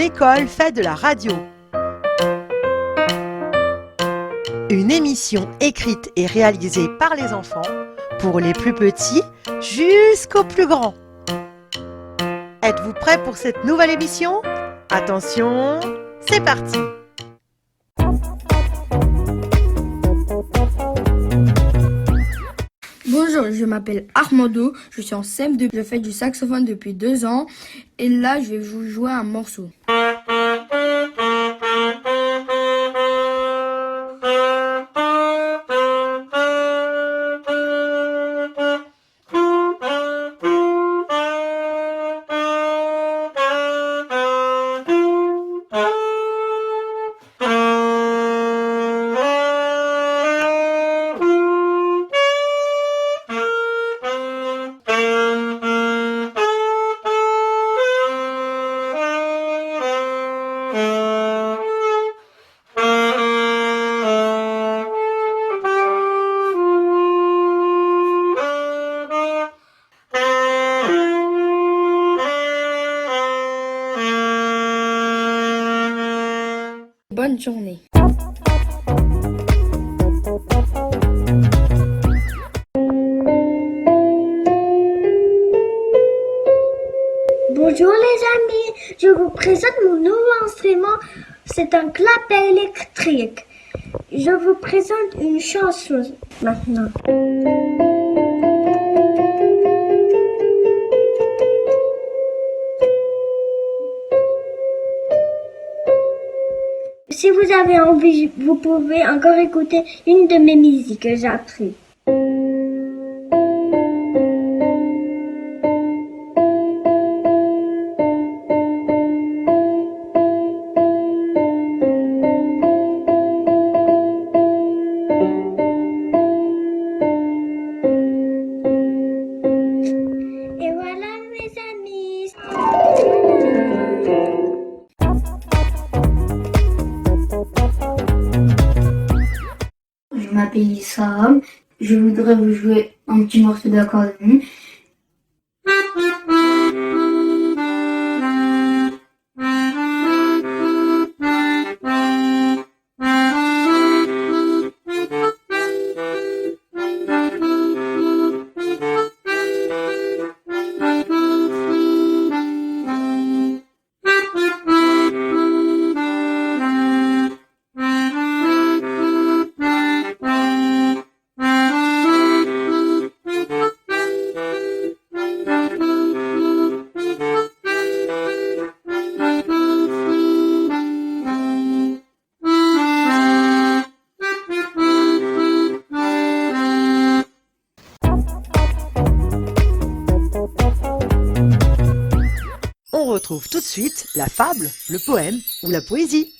école fait de la radio. Une émission écrite et réalisée par les enfants, pour les plus petits jusqu'aux plus grands. Êtes-vous prêts pour cette nouvelle émission ? Attention, c'est parti! Bonjour, je m'appelle Armando, je suis en CM2, je fais du saxophone depuis 2 ans et là je vais vous jouer un morceau. Bonne journée. Bonjour les amis, je vous présente mon nouveau instrument, c'est un clapet électrique. Je vous présente une chanson maintenant. Si vous avez envie, vous pouvez encore écouter une de mes musiques que j'ai apprises. Et voilà mes amis. Je m'appelle Issa, je voudrais vous jouer un petit morceau d'accordéon. On retrouve tout de suite la fable, le poème ou la poésie.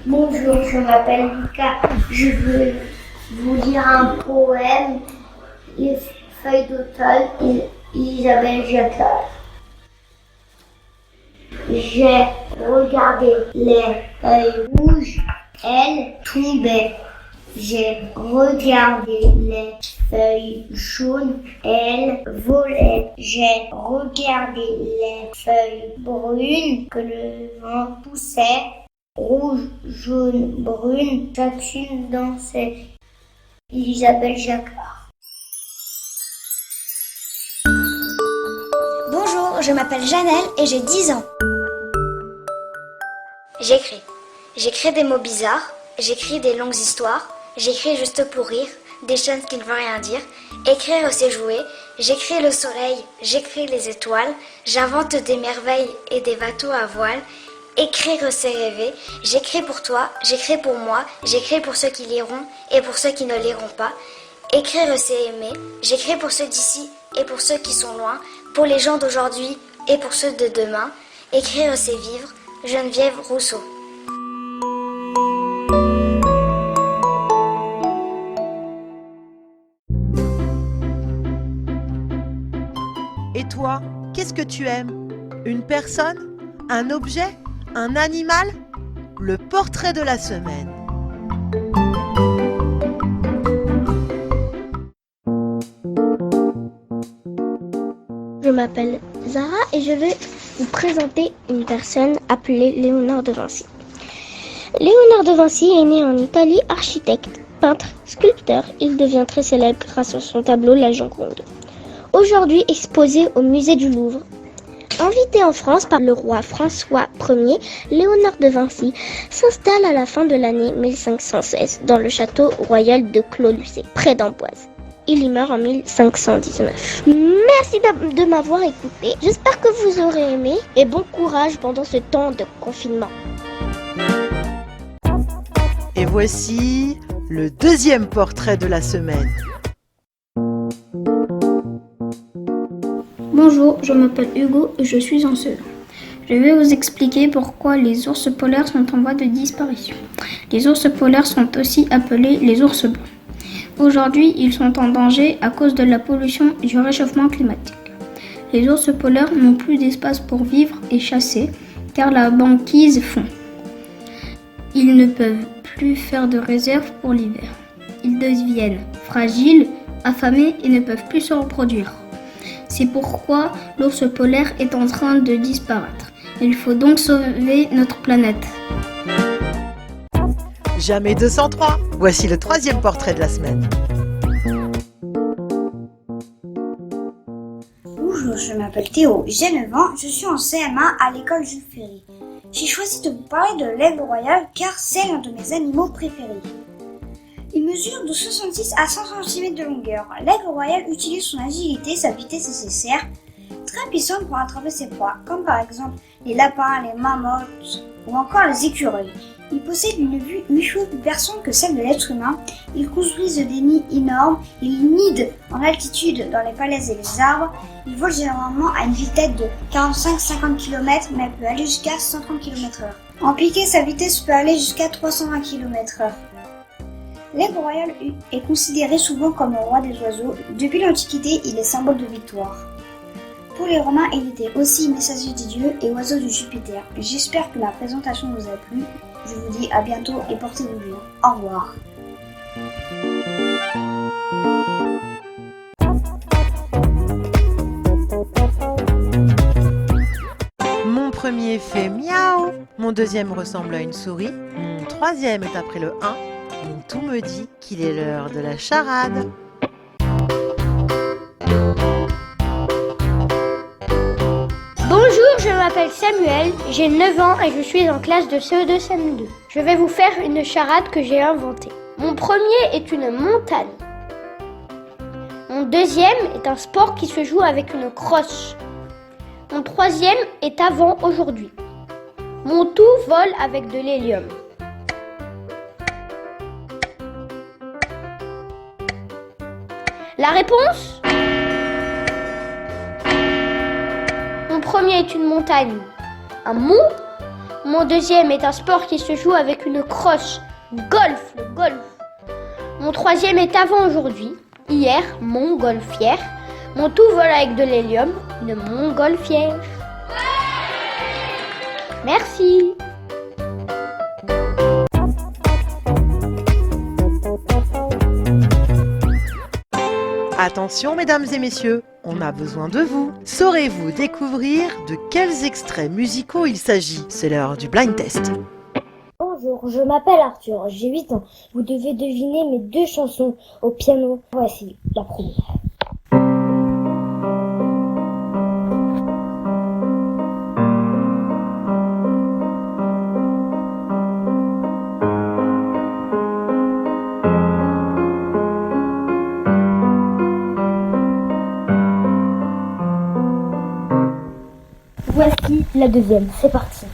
Bonjour, je m'appelle Mika. Je veux vous lire un poème, Les feuilles d'automne, Isabelle Jacquard. J'ai regardé les feuilles rouges, elles tombaient. J'ai regardé les feuilles jaunes, elles volaient. J'ai regardé les feuilles brunes que le vent poussait. Rouge, jaune, brune, chacune dansait. Isabelle Jacquard. Bonjour, je m'appelle Janelle et j'ai 10 ans. J'écris. J'écris des mots bizarres, j'écris des longues histoires, j'écris juste pour rire, des choses qui ne veulent rien dire. Écrire c'est jouer, j'écris le soleil, j'écris les étoiles, j'invente des merveilles et des bateaux à voile. Écrire c'est rêver, j'écris pour toi, j'écris pour moi, j'écris pour ceux qui liront et pour ceux qui ne liront pas. Écrire c'est aimer, j'écris pour ceux d'ici et pour ceux qui sont loin, pour les gens d'aujourd'hui et pour ceux de demain. Écrire c'est vivre, Geneviève Rousseau. Et toi, qu'est-ce que tu aimes ? Une personne ? Un objet ? Un animal ? Le portrait de la semaine. Je m'appelle Zara et je vais vous présenter une personne appelée Léonard de Vinci. Léonard de Vinci est né en Italie, architecte, peintre, sculpteur. Il devient très célèbre grâce à son tableau La Joconde. Aujourd'hui exposé au musée du Louvre. Invité en France par le roi François Ier, Léonard de Vinci s'installe à la fin de l'année 1516 dans le château royal de Clos-Lucé, près d'Amboise. Il y meurt en 1519. Merci de m'avoir écouté. J'espère que vous aurez aimé et bon courage pendant ce temps de confinement. Et voici le deuxième portrait de la semaine. Bonjour, je m'appelle Hugo et je suis en CE1. Je vais vous expliquer pourquoi les ours polaires sont en voie de disparition. Les ours polaires sont aussi appelés les ours blancs. Aujourd'hui, ils sont en danger à cause de la pollution et du réchauffement climatique. Les ours polaires n'ont plus d'espace pour vivre et chasser car la banquise fond. Ils ne peuvent plus faire de réserve pour l'hiver. Ils deviennent fragiles, affamés et ne peuvent plus se reproduire. C'est pourquoi l'ours polaire est en train de disparaître. Il faut donc sauver notre planète. Jamais 203. Voici le troisième portrait de la semaine. Bonjour, je m'appelle Théo, j'ai 9 ans, je suis en CM1 à l'école Jules Ferry. J'ai choisi de vous parler de l'aigle royale car c'est l'un de mes animaux préférés. Il mesure de 66 à 100 cm de longueur. L'aigle royal utilise son agilité, sa vitesse et ses serres, très puissantes pour attraper ses proies, comme par exemple les lapins, les mammouths ou encore les écureuils. Ils possèdent une vue 8 fois plus perçante que celle de l'être humain. Ils construisent des nids énormes, ils nident en altitude dans les falaises et les arbres. Ils volent généralement à une vitesse de 45-50 km, mais peut aller jusqu'à 130 km/h. En piqué, sa vitesse peut aller jusqu'à 320 km/h. L'aigle royal est considéré souvent comme le roi des oiseaux. Depuis l'Antiquité, il est symbole de victoire. Pour les Romains, il était aussi messager des dieux et oiseau de Jupiter. J'espère que ma présentation vous a plu. Je vous dis à bientôt et portez-vous bien. Au revoir. Mon premier fait miaou. Mon deuxième ressemble à une souris. Mon troisième est après le 1. Mon tout me dit qu'il est l'heure de la charade. Bonjour, je m'appelle Samuel, j'ai 9 ans et je suis en classe de CE2 CM2. Je vais vous faire une charade que j'ai inventée. Mon premier est une montagne. Mon deuxième est un sport qui se joue avec une crosse. Mon troisième est avant aujourd'hui. Mon tout vole avec de l'hélium. La réponse ? Mon premier est une montagne, un mont. Mon deuxième est un sport qui se joue avec une crosse, golf, le golf. Mon troisième est avant aujourd'hui, hier, montgolfière. Mon tout vole avec de l'hélium, une montgolfière. Merci. Attention mesdames et messieurs, on a besoin de vous. Saurez-vous découvrir de quels extraits musicaux il s'agit? C'est l'heure du blind test. Bonjour, je m'appelle Arthur, j'ai 8 ans. Vous devez deviner mes 2 chansons au piano. Voici la première. Voici la deuxième, c'est parti.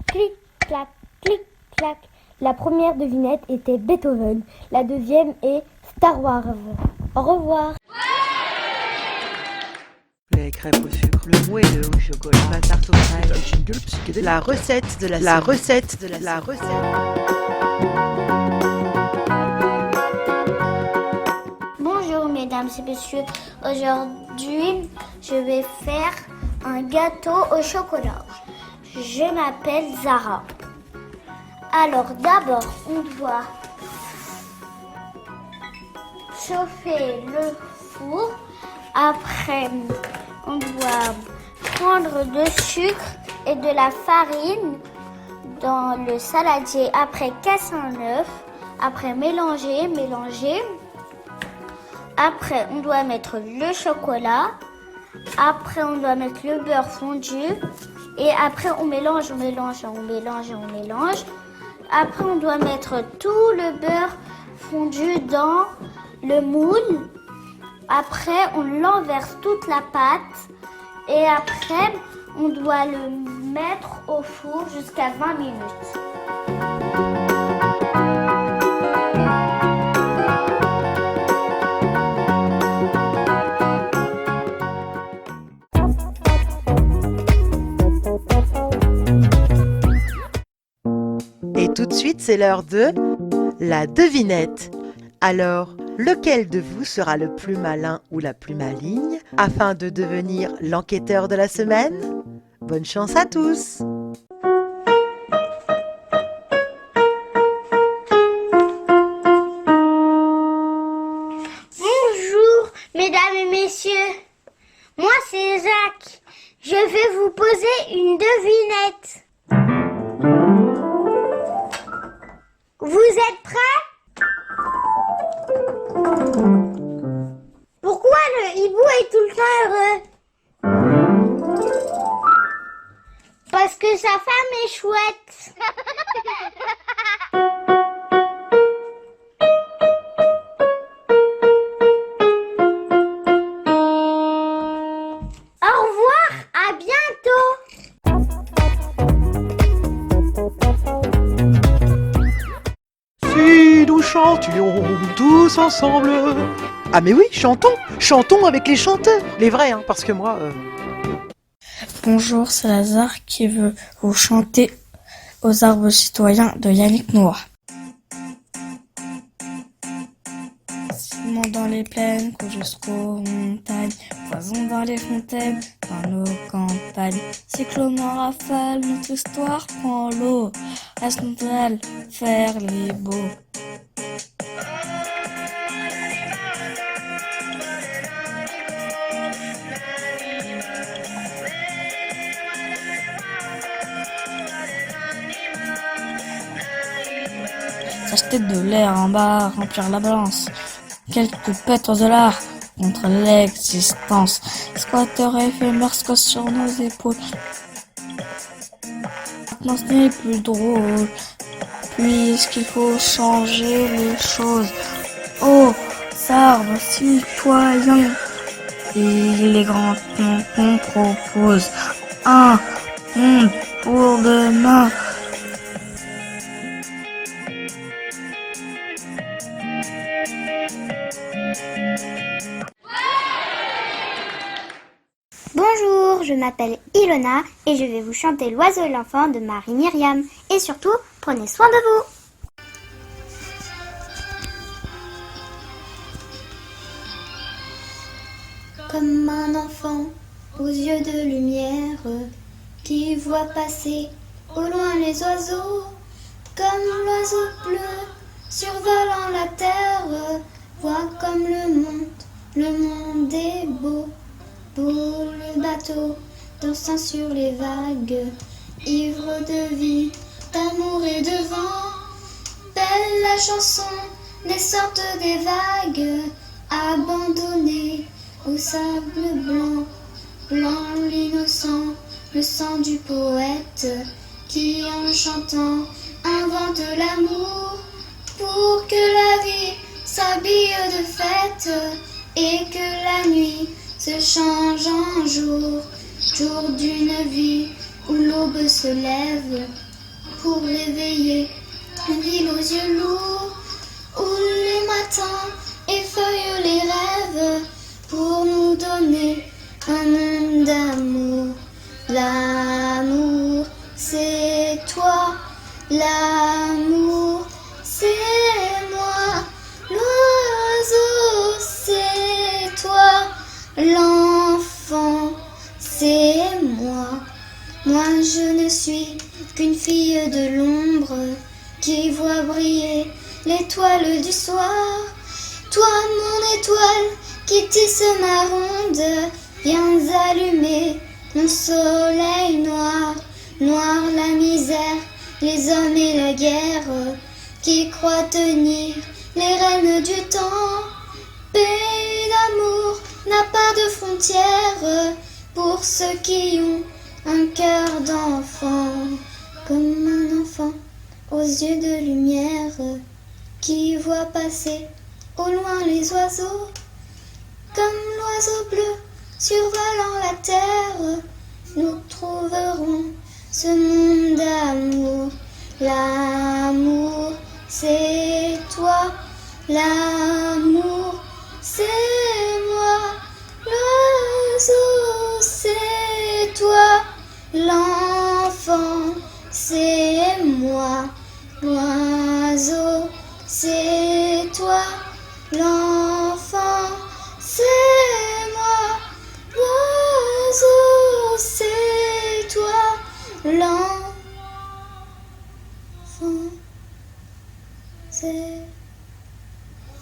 Clic-clac, clic-clac. La première devinette était Beethoven. La deuxième est Star Wars. Au revoir. Les crêpes au sucre, le moelleux au chocolat, la tarte aux crèmes, la recette de la recette. Bonjour mesdames et messieurs. Aujourd'hui, je vais faire un gâteau au chocolat. Je m'appelle Zara. Alors d'abord, on doit chauffer le four. Après, on doit prendre du sucre et de la farine dans le saladier. Après, casser un œuf. Après, mélanger. Après, on doit mettre le chocolat. Après, on doit mettre le beurre fondu. Et après, on mélange. Après, on doit mettre tout le beurre fondu dans le moule. Après, on l'enverse toute la pâte. Et après, on doit le mettre au four jusqu'à 20 minutes. Et tout de suite, c'est l'heure de la devinette. Alors, lequel de vous sera le plus malin ou la plus maligne afin de devenir l'enquêteur de la semaine? Bonne chance à tous! Bonjour, mesdames et messieurs. Moi, c'est Jacques. Je vais vous poser une devinette. Vous êtes prêts? Pourquoi le hibou est tout le temps heureux? Parce que sa femme est chouette. Au revoir, à bientôt. Si nous chantions tous ensemble. Ah mais oui, chantons avec les chanteurs, les vrais, hein, parce que moi... Bonjour, c'est Lazare qui veut vous chanter aux arbres citoyens de Yannick Noah. Ciment dans les plaines, cours jusqu'aux montagnes, poison dans les fontaines, dans nos campagnes. Cyclone en rafale, notre histoire prend l'eau, reste-nous-elle faire les beaux. S'acheter de l'air en bas, remplir la balance. Quelques pétons de l'art contre l'existence. Squatter éphémère squat sur nos épaules. Maintenant ce n'est plus drôle, puisqu'il faut changer les choses. Oh, arbres citoyens, il est grand temps qu'on propose un monde pour demain. Bonjour, je m'appelle Ilona et je vais vous chanter L'oiseau et l'enfant de Marie-Myriam. Et surtout, prenez soin de vous. Comme un enfant aux yeux de lumière qui voit passer au loin les oiseaux, comme l'oiseau bleu survolant la terre, voit comme le monde est beau. Pour le bateau dansant sur les vagues, ivre de vie, d'amour et de vent, belle la chanson naissante des vagues, abandonnée au sable blanc, blanc l'innocent, le sang du poète, qui en chantant invente l'amour, pour que la vie s'habille de fête, et que la nuit se change en jour, jour d'une vie où l'aube se lève pour réveiller une ville aux yeux lourds, où les matins effeuillent les rêves pour nous donner un monde d'amour. L'amour, c'est toi, l'amour, c'est moi, l'oiseau, c'est L'enfant, c'est moi. Moi, je ne suis qu'une fille de l'ombre qui voit briller l'étoile du soir. Toi, mon étoile, qui tisse ma ronde, viens allumer mon soleil noir. Noir la misère, les hommes et la guerre, qui croient tenir les rênes du temps. Pays d'amour n'a pas de frontières pour ceux qui ont un cœur d'enfant. Comme un enfant aux yeux de lumière, qui voit passer au loin les oiseaux. Comme l'oiseau bleu survolant la terre, nous trouverons ce monde d'amour. L'amour, c'est toi. L'amour, c'est moi. L'oiseau, c'est toi. L'enfant, c'est moi. L'oiseau, c'est toi. L'enfant, c'est moi. L'oiseau, c'est toi. L'enfant, c'est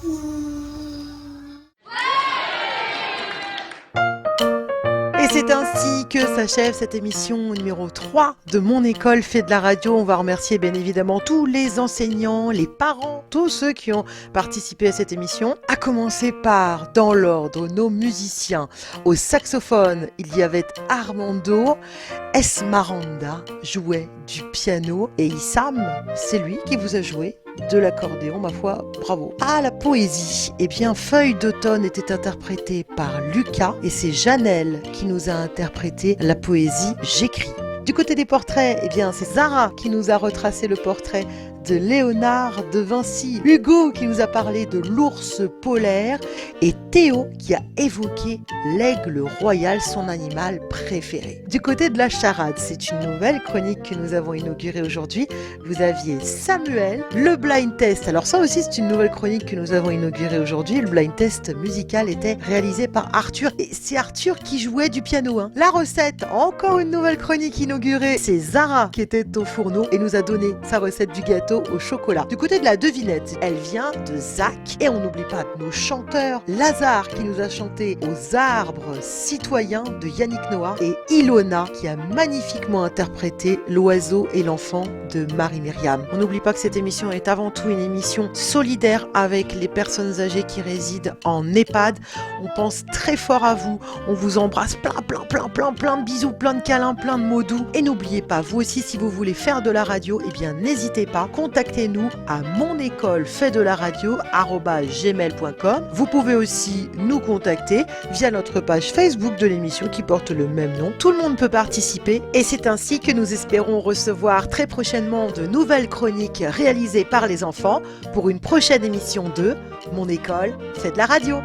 moi. Et c'est ainsi que s'achève cette émission numéro 3 de Mon École fait de la radio. On va remercier bien évidemment tous les enseignants, les parents, tous ceux qui ont participé à cette émission. À commencer par, dans l'ordre, nos musiciens. Au saxophone, il y avait Armando. Esmeralda jouait du piano et Issam, c'est lui qui vous a joué de l'accordéon, ma foi, bravo. À la poésie, eh bien, Feuille d'automne était interprétée par Lucas et c'est Janelle qui nous a interprété la poésie J'écris. Du côté des portraits, eh bien, c'est Zara qui nous a retracé le portrait de Léonard de Vinci, Hugo qui nous a parlé de l'ours polaire et Théo qui a évoqué l'aigle royal, son animal préféré. Du côté de la charade, c'est une nouvelle chronique que nous avons inaugurée aujourd'hui. Vous aviez Samuel, le blind test. Alors ça aussi, c'est une nouvelle chronique que nous avons inaugurée aujourd'hui. Le blind test musical était réalisé par Arthur et c'est Arthur qui jouait du piano. La recette, encore une nouvelle chronique inaugurée. C'est Zara qui était au fourneau et nous a donné sa recette du gâteau au chocolat. Du côté de la devinette, elle vient de Zach et on n'oublie pas nos chanteurs, Lazare qui nous a chanté aux arbres citoyens de Yannick Noah et Ilona qui a magnifiquement interprété l'oiseau et l'enfant de Marie-Myriam. On n'oublie pas que cette émission est avant tout une émission solidaire avec les personnes âgées qui résident en EHPAD. On pense très fort à vous, on vous embrasse plein de bisous, plein de câlins, plein de mots doux et n'oubliez pas, vous aussi si vous voulez faire de la radio, eh bien n'hésitez pas, contactez-nous à monécolefaitdelaradio@gmail.com. Vous pouvez aussi nous contacter via notre page Facebook de l'émission qui porte le même nom. Tout le monde peut participer et c'est ainsi que nous espérons recevoir très prochainement de nouvelles chroniques réalisées par les enfants pour une prochaine émission de Mon École fait de la radio.